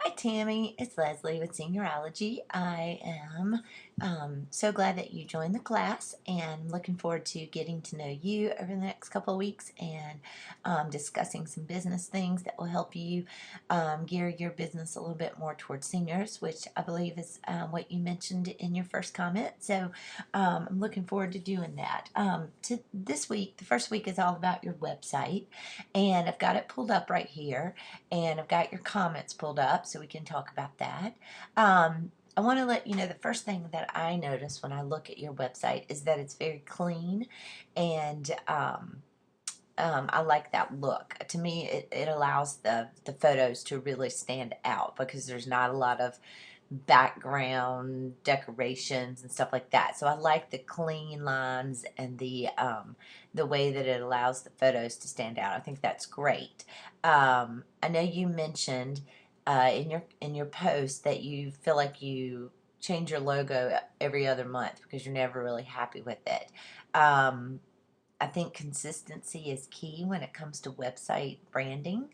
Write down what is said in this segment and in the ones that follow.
Hi, Tammy. It's Leslie with Seniorology. I am so glad that you joined the class and looking forward to getting to know you over the next couple of weeks and discussing some business things that will help you gear your business a little bit more towards seniors, which I believe is what you mentioned in your first comment. So I'm looking forward to doing that. To this week, the first week is all about your website, and I've got it pulled up right here, and I've got your comments pulled up so we can talk about that. I want to let you know the first thing that I notice when I look at your website is that it's very clean, and I like that look. To me, it allows the photos to really stand out because there's not a lot of background decorations and stuff like that. So I like the clean lines and the way that it allows the photos to stand out. I think that's great. I know you mentioned in your post that you feel like you change your logo every other month because you're never really happy with it. I think consistency is key when it comes to website branding.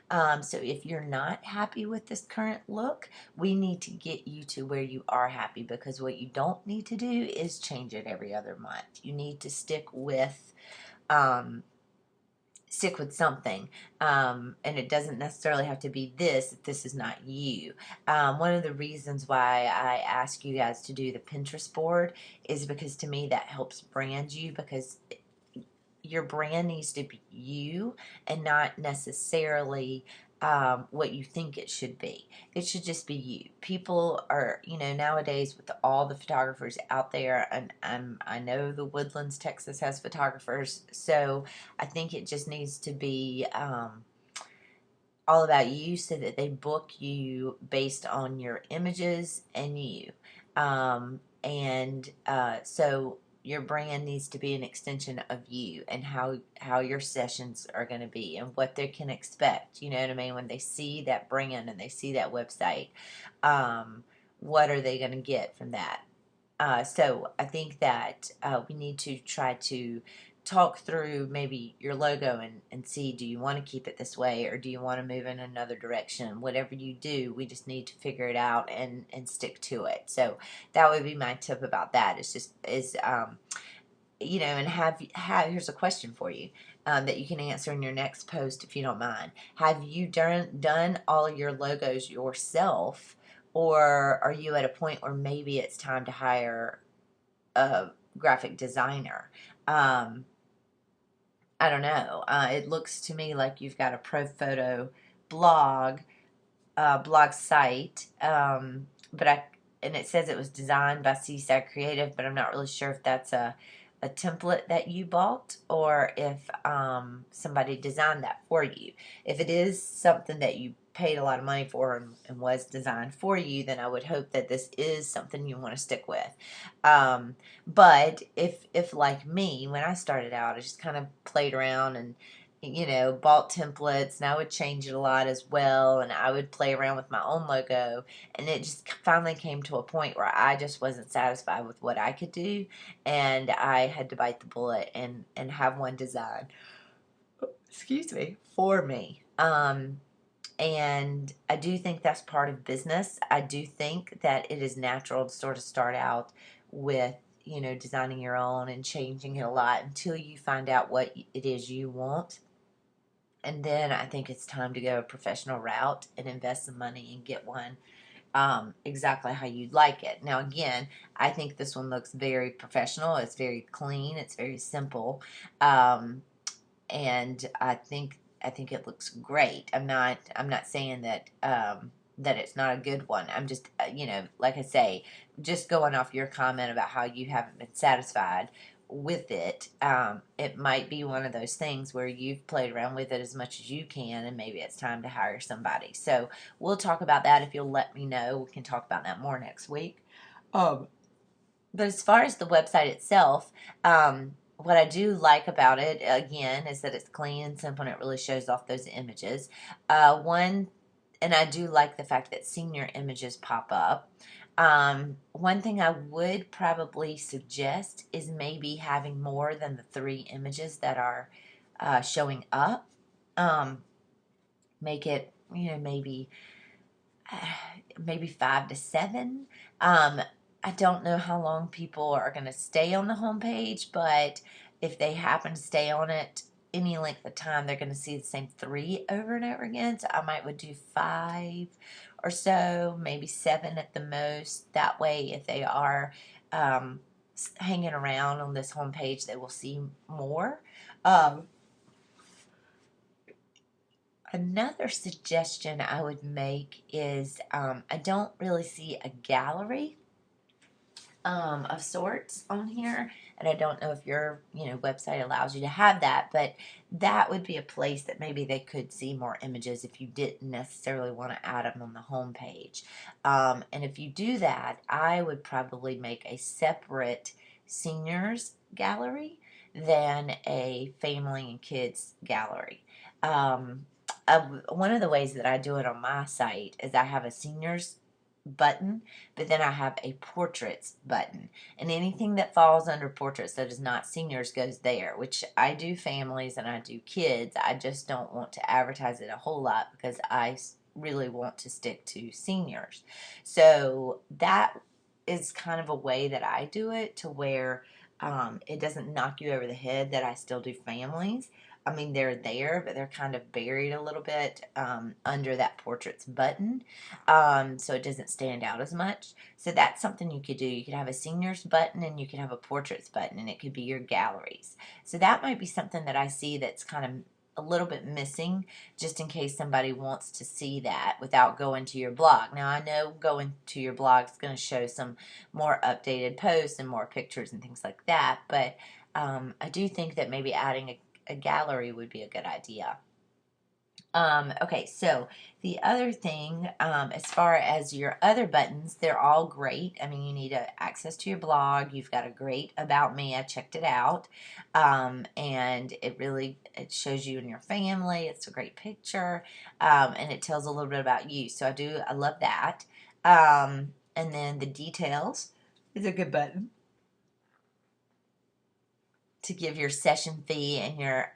So if you're not happy with this current look, we need to get you to where you are happy, because what you don't need to do is change it every other month. You need to um, stick with something, and it doesn't necessarily have to be this if this is not you. One of the reasons why I ask you guys to do the Pinterest board is because to me that helps brand you, because your brand needs to be you and not necessarily what you think it should be. It should just be you. People are, nowadays with all the photographers out there, and I know the Woodlands, Texas has photographers, so I think it just needs to be all about you so that they book you based on your images and you. So your brand needs to be an extension of you and how your sessions are going to be and what they can expect. You know what I mean? When they see that brand and they see that website, what are they going to get from that? So I think that we need to try to talk through maybe your logo and see, do you want to keep it this way or do you want to move in another direction? Whatever you do, we just need to figure it out and stick to it. So that would be my tip about that. And here's a question for you that you can answer in your next post if you don't mind. Have you done all of your logos yourself, or are you at a point where maybe it's time to hire a graphic designer? I don't know. It looks to me like you've got a pro photo blog blog site, and it says it was designed by Seaside Creative, but I'm not really sure if that's a template that you bought or if somebody designed that for you. If it is something that you paid a lot of money for and was designed for you, then I would hope that this is something you want to stick with. But if like me, when I started out, I just kind of played around and bought templates, and I would change it a lot as well, and I would play around with my own logo, and it just finally came to a point where I just wasn't satisfied with what I could do, and I had to bite the bullet and have one design, excuse me, for me. And I do think that's part of business. I do think that it is natural to sort of start out with, designing your own and changing it a lot until you find out what it is you want. And then I think it's time to go a professional route and invest some money and get one exactly how you'd like it. Now, again, I think this one looks very professional. It's very clean. It's very simple, and I think it looks great. I'm not saying that that it's not a good one. I'm just like I say, just going off your comment about how you haven't been satisfied with it. It might be one of those things where you've played around with it as much as you can, and maybe it's time to hire somebody. So we'll talk about that if you'll let me know. We can talk about that more next week. But as far as the website itself, what I do like about it, again, is that it's clean and simple and it really shows off those images. And I do like the fact that senior images pop up. One thing I would probably suggest is maybe having more than the 3 images that are showing up. Make it, maybe maybe 5 to 7. Um, I don't know how long people are going to stay on the homepage, but if they happen to stay on it any length of time, they're going to see the same 3 over and over again. So I would do 5 or so, maybe 7 at the most. That way, if they are um, hanging around on this homepage, they will see more. Um, Another suggestion I would make is I don't really see a gallery of sorts on here, and I don't know if your website allows you to have that, but that would be a place that maybe they could see more images if you didn't necessarily want to add them on the home page. And if you do that, I would probably make a separate seniors gallery than a family and kids gallery. Um, One of the ways that I do it on my site is I have a seniors button, but then I have a portraits button, and anything that falls under portraits that is not seniors goes there, which I do families and I do kids. I just don't want to advertise it a whole lot because I really want to stick to seniors. So that is kind of a way that I do it, to where it doesn't knock you over the head that I still do families. I mean, they're there, but they're kind of buried a little bit under that portraits button, so it doesn't stand out as much. So that's something you could do. You could have a seniors button and you could have a portraits button, and it could be your galleries. So that might be something that I see that's kind of a little bit missing, just in case somebody wants to see that without going to your blog. Now, I know going to your blog is going to show some more updated posts and more pictures and things like that, but I do think that maybe adding a gallery would be a good idea. Okay, so the other thing, as far as your other buttons, they're all great. I mean, you need access to your blog. You've got a great About Me. I checked it out, and it shows you and your family. It's a great picture, and it tells a little bit about you. So I love that. And then the details is a good button to give your session fee and your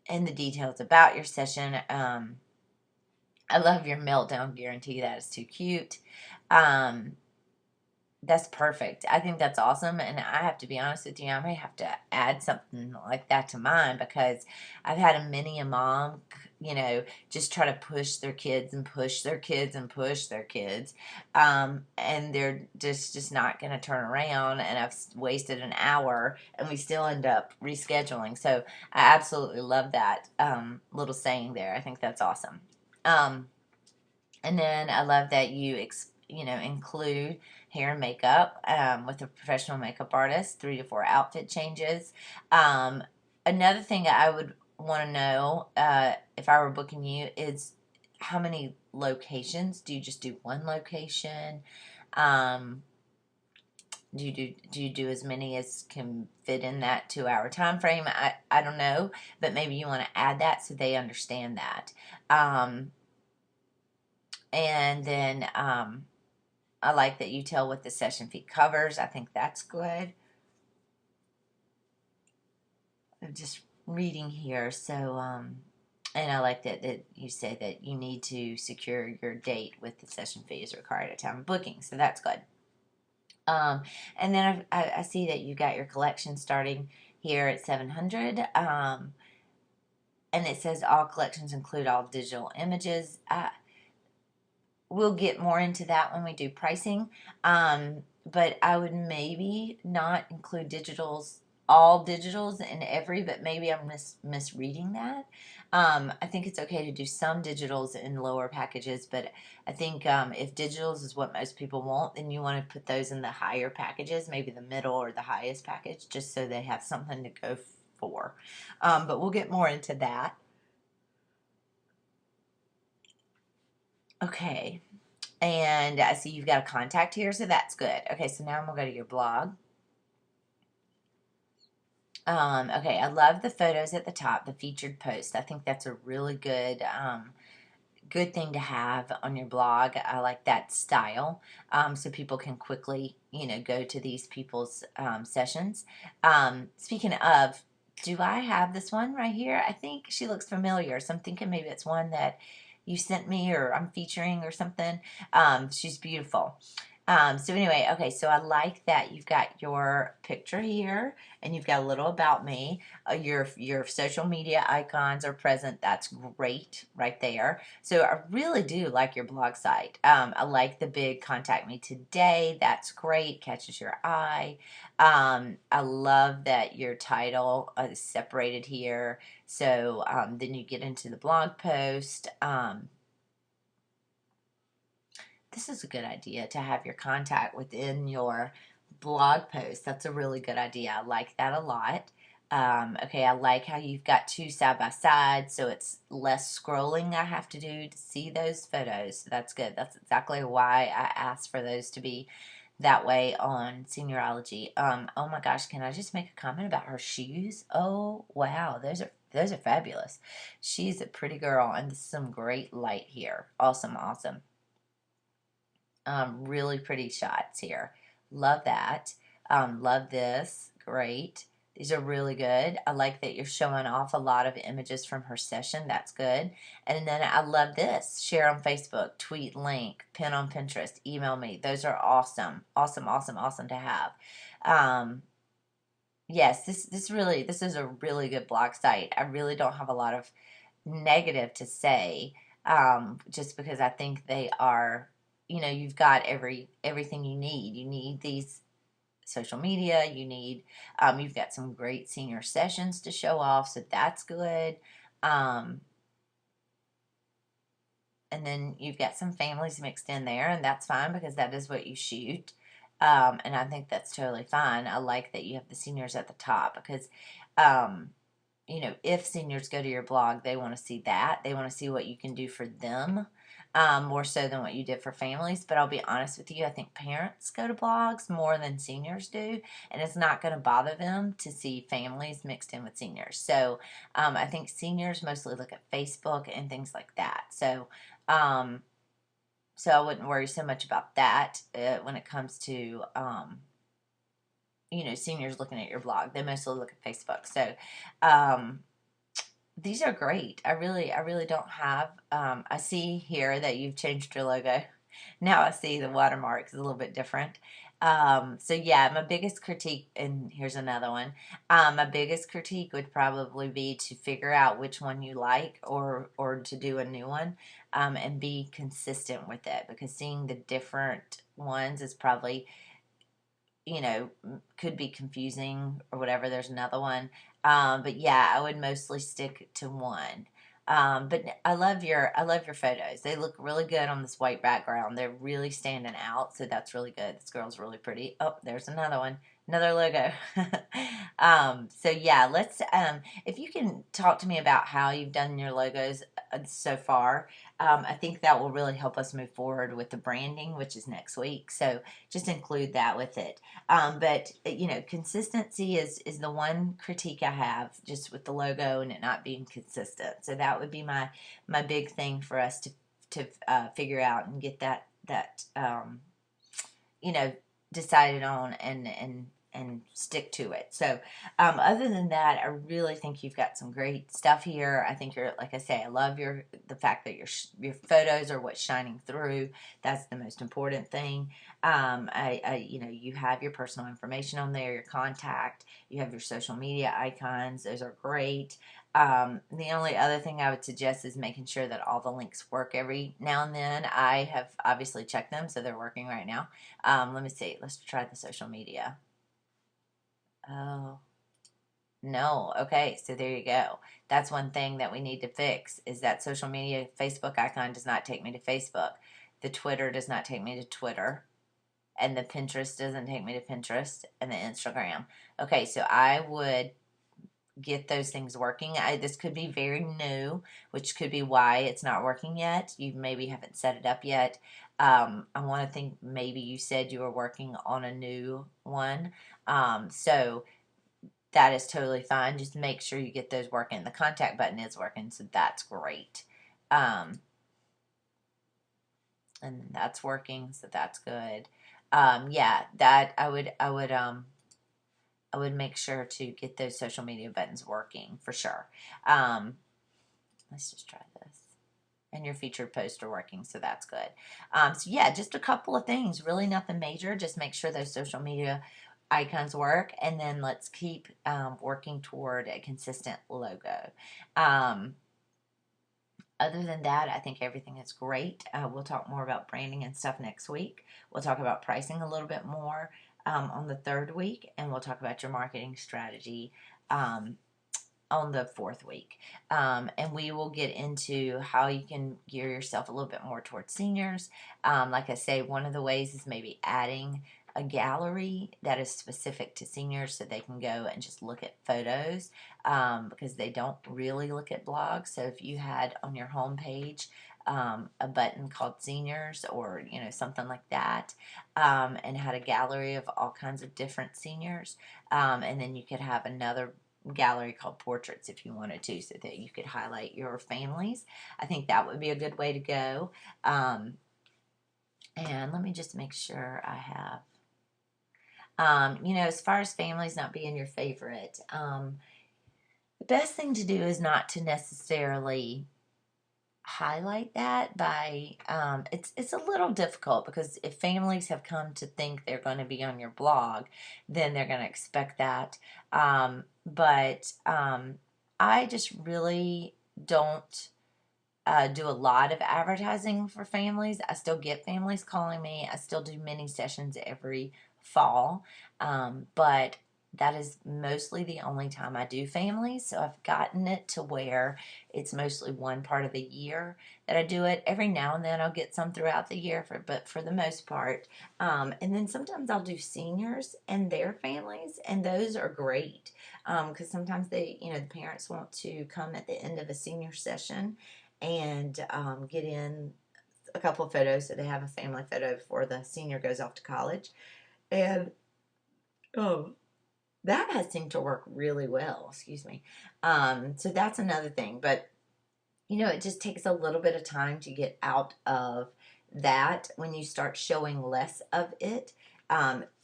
and the details about your session. I love your meltdown guarantee. That is too cute. Um, that's perfect. I think that's awesome. And I have to be honest with you, I may have to add something like that to mine, because I've had many a mom, just try to push their kids and push their kids and push their kids. And they're just not going to turn around. And I've wasted an hour and we still end up rescheduling. So I absolutely love that little saying there. I think that's awesome. And then I love that you include hair and makeup with a professional makeup artist, 3 to 4 outfit changes. Another thing I would want to know if I were booking you is how many locations. Do you just do one location? Do you do as many as can fit in that 2-hour time frame? I don't know, but maybe you want to add that so they understand that. And then I like that you tell what the session fee covers. I think that's good. I'm just reading here. So, and I like that you say that you need to secure your date with the session fee is required at time of booking. So that's good. And then I see that you got your collection starting here at 700. And it says all collections include all digital images. We'll get more into that when we do pricing. But I would maybe not include all digitals in every, but maybe I'm misreading that. I think it's okay to do some digitals in lower packages, but I think if digitals is what most people want, then you want to put those in the higher packages, maybe the middle or the highest package, just so they have something to go for. But we'll get more into that. Okay, and I see you've got a contact here, so that's good. Okay, so now I'm going to go to your blog. Okay, I love the photos at the top, the featured post. I think that's a really good thing to have on your blog. I like that style, so people can quickly, go to these people's sessions. Speaking of, do I have this one right here? I think she looks familiar, so I'm thinking maybe it's one that you sent me or I'm featuring or something. She's beautiful. So anyway, okay, so I like that you've got your picture here and you've got a little about me. Your social media icons are present. That's great right there. So I really do like your blog site. I like the big contact me today. That's great. Catches your eye. I love that your title is separated here. So then you get into the blog post. This is a good idea to have your contact within your blog post. That's a really good idea. I like that a lot. Okay, I like how you've got two side by side, so it's less scrolling I have to do to see those photos. So that's good. That's exactly why I asked for those to be that way on Seniorology. Oh my gosh, can I just make a comment about her shoes? Oh wow, those are fabulous. She's a pretty girl, and this is some great light here. Awesome, awesome. Really pretty shots here. Love that. Love this. Great. These are really good. I like that you're showing off a lot of images from her session. That's good. And then I love this. Share on Facebook, tweet link, pin on Pinterest, email me. Those are awesome. Awesome, awesome, awesome to have. Yes, this is a really good blog site. I really don't have a lot of negative to say, just because I think they are, you've got everything you need. You need these social media. You've got some great senior sessions to show off, so that's good. Um, and then you've got some families mixed in there, and that's fine because that is what you shoot. And I think that's totally fine. I like that you have the seniors at the top because, um, if seniors go to your blog, they want to see that. They want to see what you can do for them, more so than what you did for families. But I'll be honest with you, I think parents go to blogs more than seniors do, and it's not going to bother them to see families mixed in with seniors. So I think seniors mostly look at Facebook and things like that. Um, so I wouldn't worry so much about that when it comes to seniors looking at your blog. They mostly look at Facebook. So um, these are great. I really don't have. I see here that you've changed your logo. Now I see the watermark is a little bit different. So yeah, my biggest critique, and here's another one. My biggest critique would probably be to figure out which one you like, or to do a new one, and be consistent with it. Because seeing the different ones is probably, could be confusing or whatever. There's another one. But yeah, I would mostly stick to one. But I love your photos. They look really good on this white background. They're really standing out, so that's really good. This girl's really pretty. Oh, there's another one. Another logo. So yeah, if you can talk to me about how you've done your logos so far, I think that will really help us move forward with the branding, which is next week. So just include that with it. But consistency is the one critique I have just with the logo and it not being consistent. So that would be my big thing for us to figure out and get that you know decided on and stick to it. So other than that, I really think you've got some great stuff here. I think like I say, I love the fact that your photos are what's shining through. That's the most important thing. You have your personal information on there, your contact, you have your social media icons. Those are great. The only other thing I would suggest is making sure that all the links work every now and then. I have obviously checked them, so they're working right now. Let me see. Let's try the social media. Oh, no. Okay, so there you go. That's one thing that we need to fix is that social media Facebook icon does not take me to Facebook. The Twitter does not take me to Twitter. And the Pinterest doesn't take me to Pinterest. And the Instagram. Okay, so I would get those things working. This could be very new, which could be why it's not working yet. You maybe haven't set it up yet. I want to think maybe you said you were working on a new one. So that is totally fine. Just make sure you get those working. The contact button is working, so that's great. And that's working, so that's good. Yeah, that I would make sure to get those social media buttons working for sure. Let's just try this. and your featured posts are working, so that's good. So yeah, just a couple of things, really nothing major. Just make sure those social media icons work, and then let's keep working toward a consistent logo. Um, Other than that, I think everything is great. We'll talk more about branding and stuff next week. We'll talk about pricing a little bit more on the third week, and we'll talk about your marketing strategy um, on the fourth week. And we will get into how you can gear yourself a little bit more towards seniors. Like I say, one of the ways is maybe adding a gallery that is specific to seniors so they can go and just look at photos because they don't really look at blogs. So if you had on your home page a button called seniors, or something like that, and had a gallery of all kinds of different seniors, and then you could have another gallery called portraits if you wanted to, so that you could highlight your families. I think that would be a good way to go. And let me just make sure I have as far as families not being your favorite, the best thing to do is not to necessarily highlight that by it's a little difficult, because if families have come to think they're going to be on your blog, then they're going to expect that. But I just really don't do a lot of advertising for families. I still get families calling me. I still do mini sessions every fall, but that is mostly the only time I do families. So I've gotten it to where it's mostly one part of the year that I do it. Every now and then I'll get some throughout the year, but for the most part. And then sometimes I'll do seniors and their families, and those are great because sometimes the parents want to come at the end of a senior session and get in a couple of photos, so they have a family photo before the senior goes off to college. And that has seemed to work really well. Excuse me. So that's another thing. But, it just takes a little bit of time to get out of that. When you start showing less of it,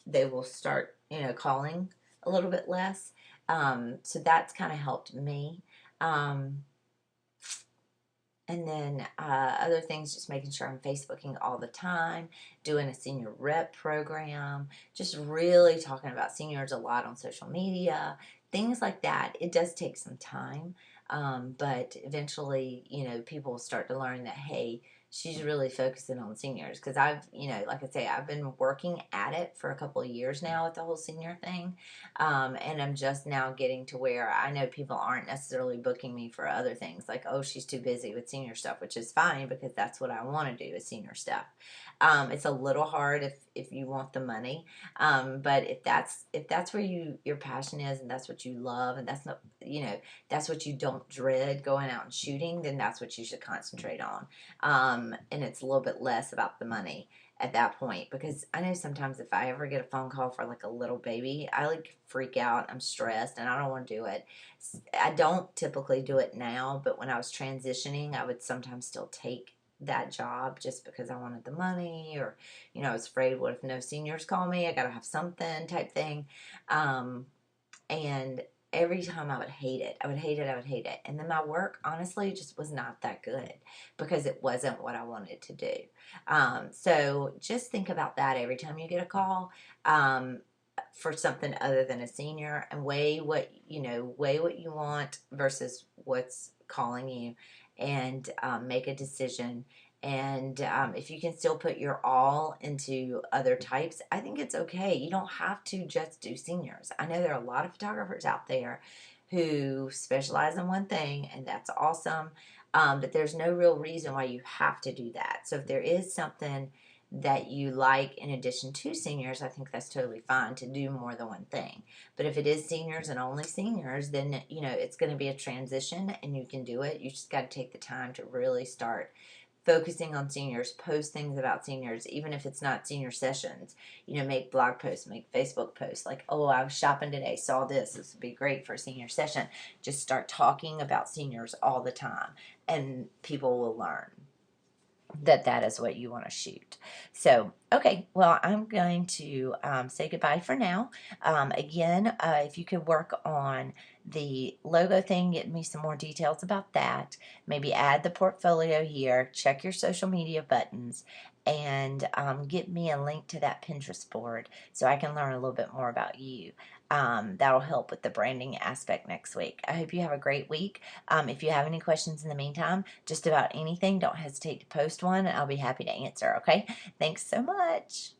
they will start, calling a little bit less. So that's kind of helped me. And then other things, just making sure I'm Facebooking all the time, doing a senior rep program, just really talking about seniors a lot on social media, things like that. It does take some time, but eventually, people will start to learn that, hey, she's really focusing on seniors. Because like I say, I've been working at it for a couple of years now with the whole senior thing. And I'm just now getting to where I know people aren't necessarily booking me for other things, like, oh, she's too busy with senior stuff, which is fine because that's what I want to do is senior stuff. It's a little hard if you want the money, but if that's where your passion is, and that's what you love, and that's not that's what you don't dread going out and shooting, then that's what you should concentrate on. And it's a little bit less about the money at that point, because I know sometimes if I ever get a phone call for like a little baby, I like freak out. I'm stressed and I don't want to do it. I don't typically do it now, but when I was transitioning, I would sometimes still take that job just because I wanted the money, or I was afraid, what if no seniors call me, I gotta have something type thing. And every time I would hate it. And then my work, honestly, just was not that good because it wasn't what I wanted to do. So just think about that every time you get a call for something other than a senior, and weigh what you want versus what's calling you, and make a decision. And if you can still put your all into other types, I think it's okay. You don't have to just do seniors. I know there are a lot of photographers out there who specialize in one thing, and that's awesome. But there's no real reason why you have to do that. So if there is something that you like in addition to seniors, I think that's totally fine to do more than one thing. But if it is seniors and only seniors, then it's going to be a transition, and you can do it. You just got to take the time to really start focusing on seniors, post things about seniors, even if it's not senior sessions. Make blog posts, make Facebook posts, like, oh, I was shopping today, saw this would be great for a senior session. Just start talking about seniors all the time, and people will learn that is what you want to shoot. So Okay, well, I'm going to say goodbye for now. Again, if you could work on the logo thing, get me some more details about that. Maybe add the portfolio here, check your social media buttons, and get me a link to that Pinterest board so I can learn a little bit more about you. That'll help with the branding aspect next week. I hope you have a great week. If you have any questions in the meantime, just about anything, don't hesitate to post one, and I'll be happy to answer, okay? Thanks so much.